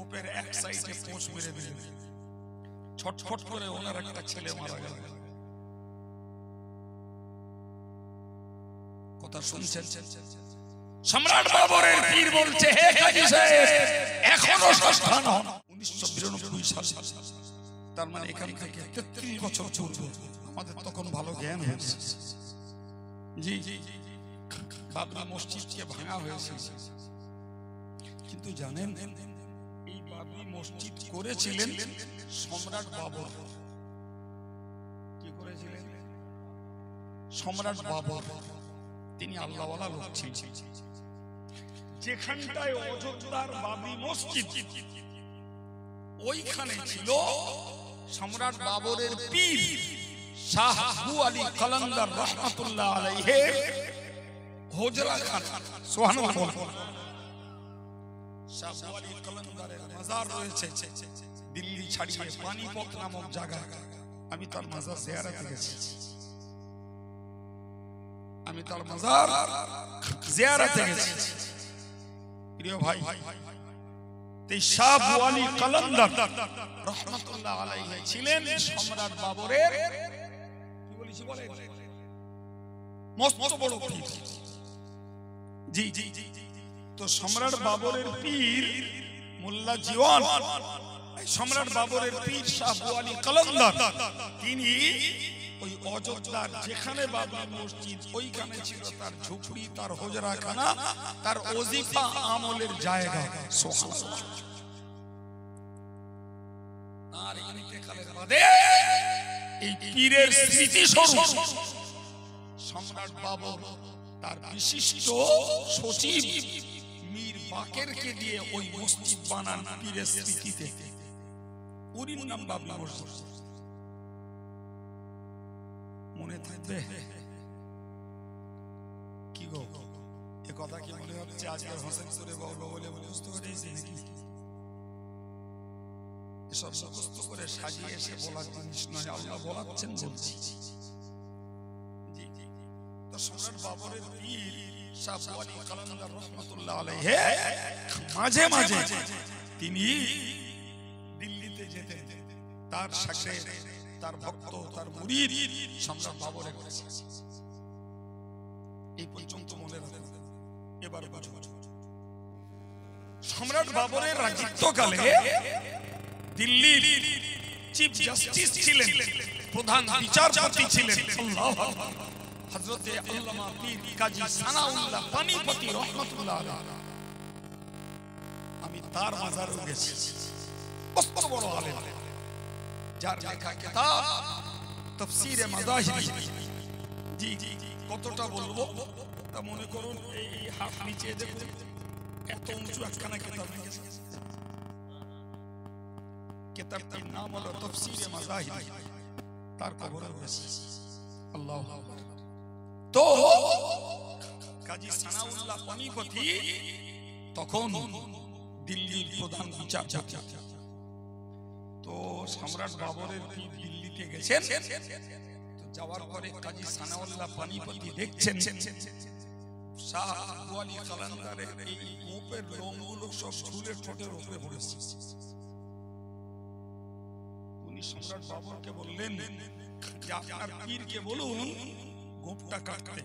গোপের এক সাইডে পোঁছ মেরে দিলেন, ছটফট করে ওনার একটা ছেলে মারা গেল। কথা শুনছেন? সম্রাট বাবরের পীর বলছে, হে কাজী সাহেব, এখনো সস্থান হন। 1992 সাল, তার মানে এখান থেকে 33 বছর পূর্বে। আমাদের তখন ভালো জ্ঞান হয়েছে। জি, বাবরি মসজিদকে ভাঙা হয়েছে, কিন্তু জানেন এই বাবরি মসজিদ করেছিলেন সম্রাট বাবর। কি করেছিলেন? সম্রাট বাবর। তিনি আল্লাহওয়ালা লোক ছিলেন। যেখানটায় অযোধ্যার বাবরি মসজিদ, ওইখানে ছিল সম্রাট বাবরের পীর শাহ আবু আলী কালান্দার রহমাতুল্লাহ আলাইহি হুজরা খানা। সুবহানাল্লাহ। শাহ আবু আলী কালান্দারের মাজার রয়েছে দিল্লি ছাড়িয়ে পানিপত নামক জায়গায়। আমি তার মাজার জিয়ারতে গেছি। আমি তার মাজার জিয়ারতে গেছি। প্রিয় ভাই, এই শাহ আবু আলী কালান্দার রহমাতুল্লাহ আলাইহি ছিলেন সম্রাট বাবরের কি বলেছি বলেন মস্ত বড় পীর। জি জি, তো সম্রাট বাবরের পীর মোল্লা জীবন, সম্রাট বাবরের পীর শাহ আবু আলী কালান্দার, তিনি ওই অযোধ্যার যেখানে বাবরি মসজিদ, ওইখানে ছিল তার ঝুপড়ি, তার হুজরাখানা, তার ওজিফা আমলের জায়গা। সুবহানাল্লাহ। আর ইন্তেকালের বাদে এই পীরের স্মৃতি স্বরূপ সম্রাট বাবর তার বিশিষ্ট সচিব মীর বাকেরকে দিয়ে ওই মসজিদ বানান পীরের স্মৃতিতে। উরির নাম বাবরি মসজিদ। মনে থাকবে কি গো? এ কথা কি মনে হচ্ছে আজকে হোসেনপুরে বলবো বলে বুঝতে পেরেছি নাকি? এসব মুখস্থ করে সাজিয়ে এসে বলার জিনিস নয়, আল্লাহ বলাচ্ছেন বলছি। তো সম্রাট বাবরের পীর শাহ আবু আলী কালান্দার রহমাতুল্লাহ আলাইহি মাঝে মাঝে তিনি দিল্লিতে যেতেন। তার সাথে তার ভক্ত, তার মুরিদ সম্রাট বাবরের কাছে। এই পর্যন্ত মনে রাখবেন। এবার সম্রাট বাবরের রাজত্বকালে দিল্লির চিফ জাস্টিস ছিলেন, প্রধান বিচারপতি ছিলেন হযরতে আল্লামা পীর কাজী সানাউল্লাহ পানিপতি রহমাতুল্লাহ আলাইহি। আমি তার মাজারে গেছি। কত বড় আলেম, যার লেখা কিতাব তাফসীরে মাযাহিব। জি জি, কতটা বলবো তা মনে করুন এই হাত নিচে দেখুন, এত উঁচু একখানা কিতাব লিখেছে। কিতাবটির নাম হলো তাফসীরে মাযাহিব। তার কবরে রয়েছে। আল্লাহু আকবার। তো কাজী সানাউল্লাহ পানিপতি তখন দিল্লির প্রধান বিচারপতি। তো সম্রাট বাবরের পীর দিল্লিতে গেছেন। তো যাওয়ার পরে কাজী সানাউল্লাহ পানিপতি দেখছেন শাহ আবু আলী কালান্দারের এই গোপের লোমগুলো সব চুলের ঠোঁটের উপরে পড়েছে। উনি সম্রাট বাবরকে বললেন যে আপনার পীরকে বলুন গোপটা কাটতে।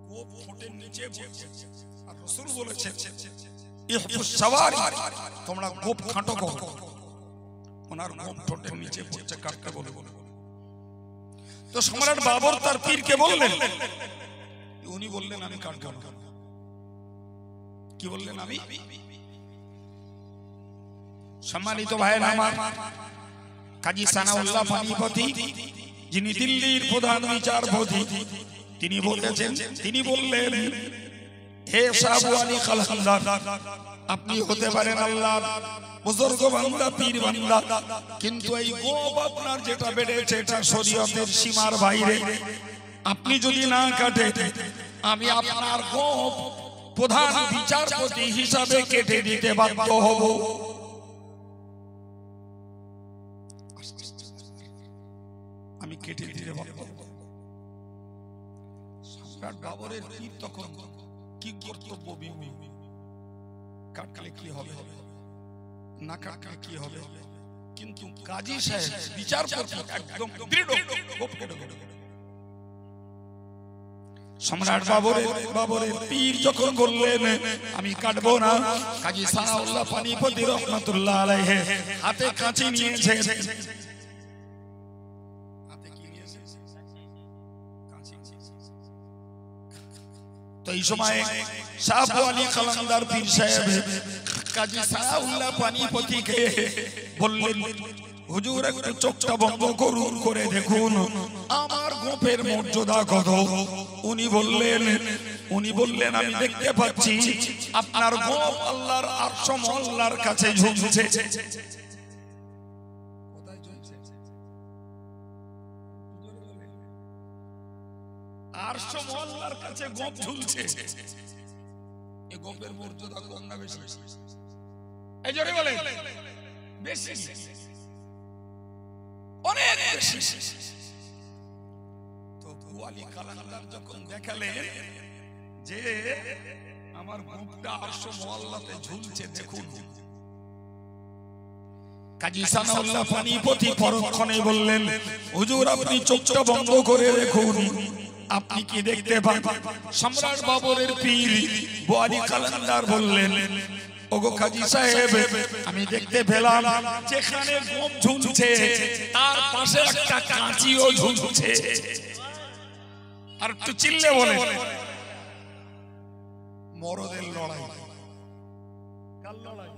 গোপ ঠোঁটের নিচে পড়ছে, আর রাসূল বলেছেন ইহফুস সাওয়ারি, তোমরা গোপ কাটো করো। ওনার গোপ ঠোঁটের নিচে পড়ছে, কাটতে বলে। তো সম্রাট বাবর তার পীরকে বললেন, উনি বললেন আমি কাটবো না। কি বললেন? আমি। সম্মানিত ভাইয়েরা আমার, কাজী সানাউল্লাহ পানিপতি যিনি দিল্লির প্রধান বিচারপতি, তিনি বলেছেন, তিনি বললেন হে শাহ আবু আলী কালান্দার, আপনি হতে পারেন আল্লাহর বুজুর্গ বান্দা, পীর বান্দা, কিন্তু এই গোপ আপনার যেটা বেড়েছে এটা শরীয়তের সীমার বাইরে। আপনি যদি না কাটেন, আমি আপনার গোপ প্রধান বিচারপতি হিসাবে কেটে দিতে বাধ্য হব। আমি কেটে দিতে বাধ্য হব। সম্রাট বাবরের পীর তখন কি কর্তব্য বিমূঢ়। কাটলে কি হবে, না কাটলে কি হবে, কিন্তু কাজী সাহেব বিচারপতি একদম দৃঢ়। সম্রাট বাবরের পীর যখন বললেন আমি কাটবো না, কাজী সানাউল্লাহ পানিপতি রহমাতুল্লাহ আলাইহি হাতে কাঁচি নিয়েছে। তো এই সময় শাহ আলী কালান্দার পীর সাহেব কাজী সানাউল্লাহ পানিপতিকে বললেন, হুজুর একটু চোখটা বন্ধ করুন, করে দেখুন আমার গোপের মর্যাদা কত। উনি বললেন আমি দেখতে পাচ্ছি আপনার গোপ আল্লাহর আরশ মহল্লার কাছে ঝুলছে। আরশ মহল্লার কাছে গোপ ঝুলছে। এই গোপের মর্যাদা কম না বেশি? এই জোরে বলেন, বেশি, অনেক বেশি। তো ওয়ালি কালান্দার যখন দেখালেন যে আমার গোপটা আরশ মহল্লাতে ঝুলছে, দেখুন, কাজী সানাউল্লাহ পানিপতি পরক্ষণে বললেন, হুজুর আপনি চোখটা বন্ধ করে দেখুন, আপনি কি দেখতে পান? সম্রাট বাবরের পীর ওয়ালি কালান্দার বললেন, ওগো কাজী সাহেব আমি দেখতে পেলাম যেখানে গোপ ঝুলছে তার পাশে একটা কাঁচিও ঝুলছে। আর একটু চিল্লে বলে, মরদের লড়াই, কার লড়াই?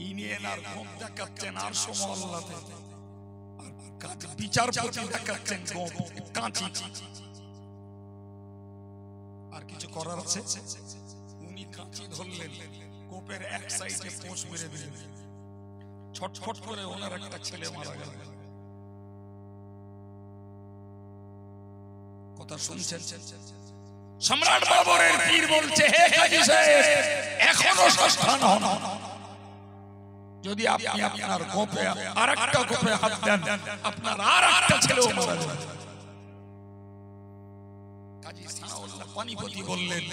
ইনি এনার গোপ দেখাচ্ছেন আরশ মহল্লাতে, আর বিচারপতি দেখাচ্ছেন গোপ কাঁচি। আর কিছু করার আছে? উনি কাঁচি ধরলেন, গোপের এক সাইডে পোষ মেরে দিলেন, ছটফট করে ওনার একটা ছেলে মারা গেল। কথা শুনছেন? সম্রাট বাবরের পীর বলছে, হে কাজী সাহেব এখনো সাবধান হন, যদি আপনি আপনার গোপে আরেকটা গোপে হাত দেন আপনার আরেকটা ছেলেও মারা যাবে। কাজী সানাউল্লাহ পানিপতি বললেন,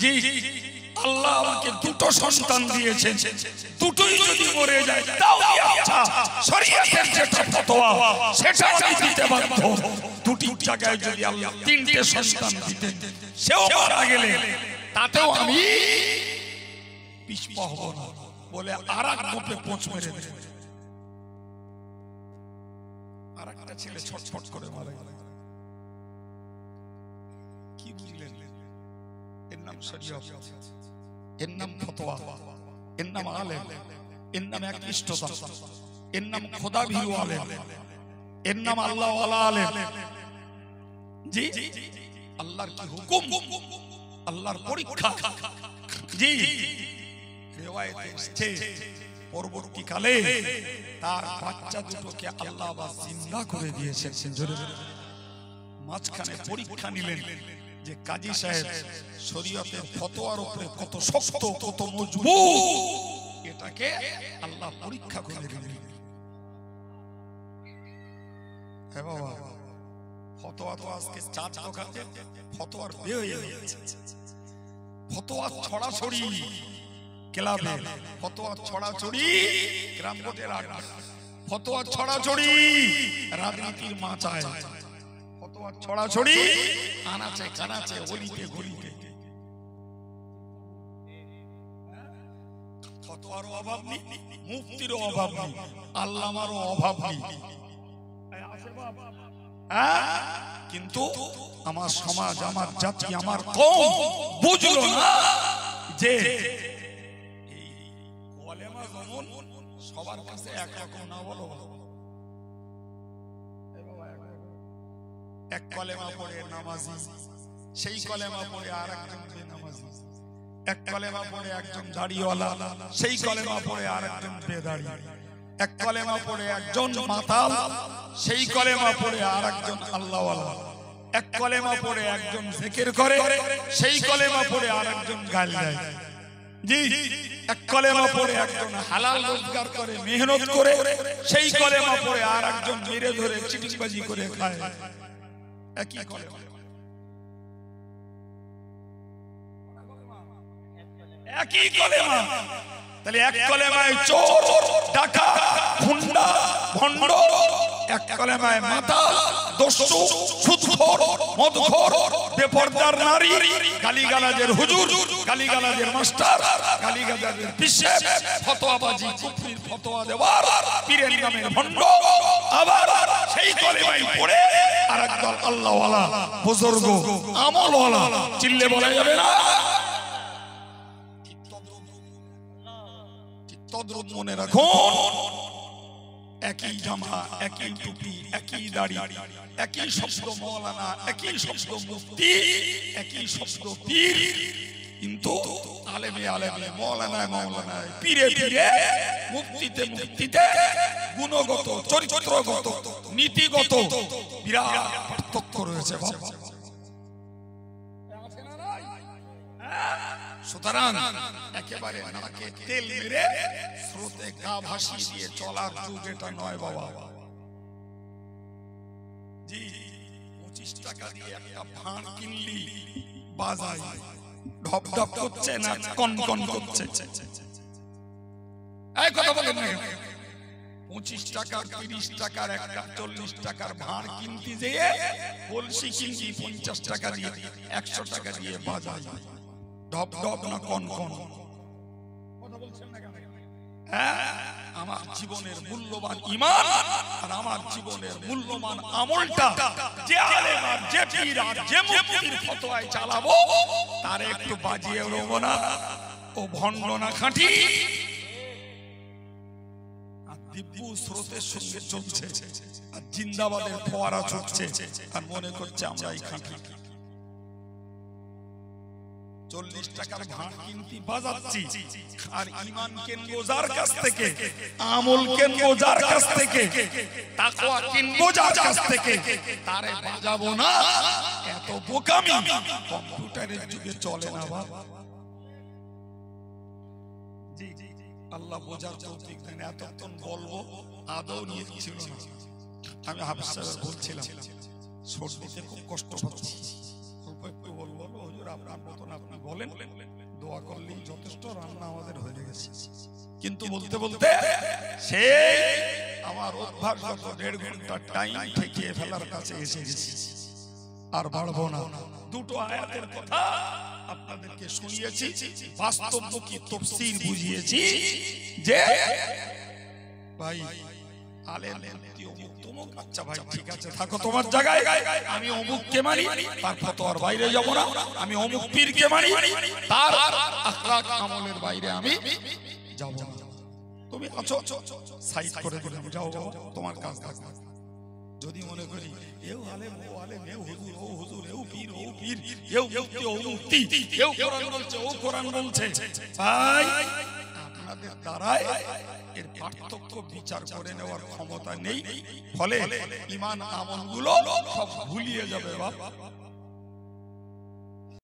জি আল্লাহ আমাকে দুটো সন্তান দিয়েছেন, দুটোই যদি মরে যায় তাও আচ্ছা, শরীয়তের যেটা ফতোয়া সেটা আমি দিতে বাধ্য। দুটি জায়গায় যদি আল্লাহ তিনটে সন্তান দিতেন, সেও মারা গেলে তাতেও আমি পিছপা হব না বলে আরেক গোপে পোঁচ মেরে দিলেন। আরেকটা ছেলে ছটফট করে মারা গেল। কি বুঝলেন? এর নাম শরীয়ত, এর নাম ফতোয়া, এর নাম আলেম, এর নাম একনিষ্ঠতা, এর নাম খোদা ভীরু আলেম, এর নাম আল্লাহ ওয়ালা আলেম। জি আল্লাহর কি হুকুম, আল্লাহর পরীক্ষা। জি রিওয়ায়েতে এসেছে পরবর্তীকালে তার বাচ্চা দুটোকে আল্লাহ আবার জিন্দা করে দিয়েছেন। মাঝখানে পরীক্ষা নিলেন যে কাজী সাহেব শরীয়তের ফতোয়ার উপরে কত শক্ত, কত মজবুত, এটাকে আল্লাহ পরীক্ষা করে দিলেন। হ্যাঁ বাবা, ফতোয়া তো আজকে চার দোকানে ফতোয়ার বিয়ে হয়ে গেছে। ফতোয়া ছড়াছড়ি ক্লাবে, ফতোয়া ছড়াছড়ি গ্রাম ভোটের আড্ডা, ফতোয়া ছড়াছড়ি রাজনীতির মাচায়, ফতোয়া ছড়াছড়ি আনাচে কানাচে গলিতে গলিতে। ফতোয়ারও অভাব নেই, মুফতিরও অভাব নেই, আল্লামারও অভাব নেই। কিন্তু আমার সমাজ, আমার জাতি, আমার কওম বুঝলো না যে এই ওয়ালেমা যেমন সবার কাছে একরকম না। বলো এক কলেমা পড়ে নামাজি, সেই কলেমা পড়ে আর একজন বেনামাজি, এক কলেমা পড়ে একজন দাড়িওয়ালা, সেই কলেমা পড়ে আর একজন বেদাড়ি, এক কলেমা পড়ে একজন মাতাল, সেই কলেমা পড়ে আর একজন আল্লাহওয়ালা, এক কলেমা পড়ে একজন জিকির করে, সেই কলেমা পড়ে আর একজন গাল দেয়। জি এক কলেমা পড়ে একজন হালাল রোজগার করে, মেহনত করে, সেই কলেমা পড়ে আর একজন মেরে ধরে চিটিংবাজি করে খায়। একই কলেমা, একই কলেমা। তাহলে এক কলেমায় চোর, ডাকাত, গুন্ডা, ভণ্ড, এক কলেমায় মাতাল, দস্যু, সুদখোর, মদখোর, বেপরদার নারী, গালিগালাজের হুজুর, গালিগালাজের মাস্টার, গালিগালাজের পিশাচ, ফতোয়াবাজি, কুফরির ফতোয়া দেওয়ার পীরের নামের ভণ্ড। আবার সেই কলেমায় পড়ে আরেকদল আল্লাহওয়ালা, বুজুর্গ, আমলওয়ালা, চিল্লে বলা যাবে না? তদ্রুপ মনে রাখুন, একই জামা, একই টুপি, একই দাড়ি, একই শব্দ মৌলানা, একই শব্দ মুফতি, একই শব্দ পীর, কিন্তু আলেমে আলেমে, মৌলানায় মৌলানায়, পীরে পীরে, মুফতিতে মুফতিতে গুণগত, চরিত্রগত, নীতিগত বিরাট পার্থক্য রয়েছে বাবা। সুতরাং একেবারে নাকে তেল মেরে স্রোতে গা ভাসিয়ে দিয়ে চলার যুগ এটা নয় বাবা। জি, 25 টাকা দিয়ে একটা ভাঁড় কিনলি, বাজায় ঢপ ঢপ করছে না কন কন করছে? এই কথা বলেন না। 25 টাকার, 30 টাকার, একটা 40 টাকার ভাঁড় কিনতে যেয়ে বলছি কিনছি 50 টাকা দিয়ে, 100 টাকা দিয়ে বাজায় ঢপ ঢপ না কন কন? কথা বলছেন না কেন? হ্যাঁ, আমার জীবনের মূল্যবান ঈমান আর আমার জীবনের মূল্যবান আমলটা যে আলেম আর যে পীর আর যে মুফতির ফতোয়ায় চালাবো, তার একটু বাজিয়ে রব না? ও ভণ্ড না খাঁটি? আর দিব্যু স্রোতের সঙ্গে চলছে, আর জিন্দাবাদের ফোয়ারা ছুটছে, আর মনে করছে আমরাই খাঁটি। 40 টাকার ভাঁড় কিনতে বাজাচ্ছি, আর ঈমান কিনবো যার কাছ থেকে, আমল কিনবো যার কাছ থেকে, তাকওয়া কিনবো যার কাছ থেকে, তারে বাজাবো না? এত বোকামি কম্পিউটারের যুগে চলে না বাবা। জি জি, আল্লাহ বোঝার তৌফিক দেন। এতক্ষণ বলবো আদৌ নিয়ে ছিল না। আমি হাফেজ সাহেব বলছিলাম সর্দিতে খুব কষ্ট পাচ্ছি, একটু বলবো হুজুর আপনার মতন আপনি বলেন, দোয়া করলেই যথেষ্ট, রান্না আমাদের হয়ে গেছে। কিন্তু বলতে বলতে সেই আমার অভ্যাসগত 1.5 ঘন্টা টাইম ঠেকিয়ে ফেলার কাছে এসে গেছি। আর বাড়বো না। দুটো আয়াতের কথা আপনাদেরকে শুনিয়েছি, বাস্তবমুখী তাফসীর বুঝিয়েছি যে ভাই আলেম অমুক তমুক, আচ্ছা ভাই ঠিক আছে থাকো তোমার জায়গায়, আমি অমুককে মানি, তার ফতোয়ার বাইরে যাব না। আমি অমুক পীরকে মানি, তার আখলাক আমলের বাইরে আমি যাব না। তুমি আছো সাইড করে দিলাম, যাও তোমার কাজ থাকবে। যদি মনে করি এও আলেম, ও আলেম, এও হুজুর, ও হুজুর, এও পীর, ও পীর, এও মুফতি, ও মুফতি, এও কোরআন বলছে, ও কোরআন বলছে, ভাই আপনাদের দ্বারায় এর পার্থক্য বিচার করে নেওয়ার ক্ষমতা নেই। ফলে ঈমান আমলগুলো সব ভুলিয়ে যাবে বাবা।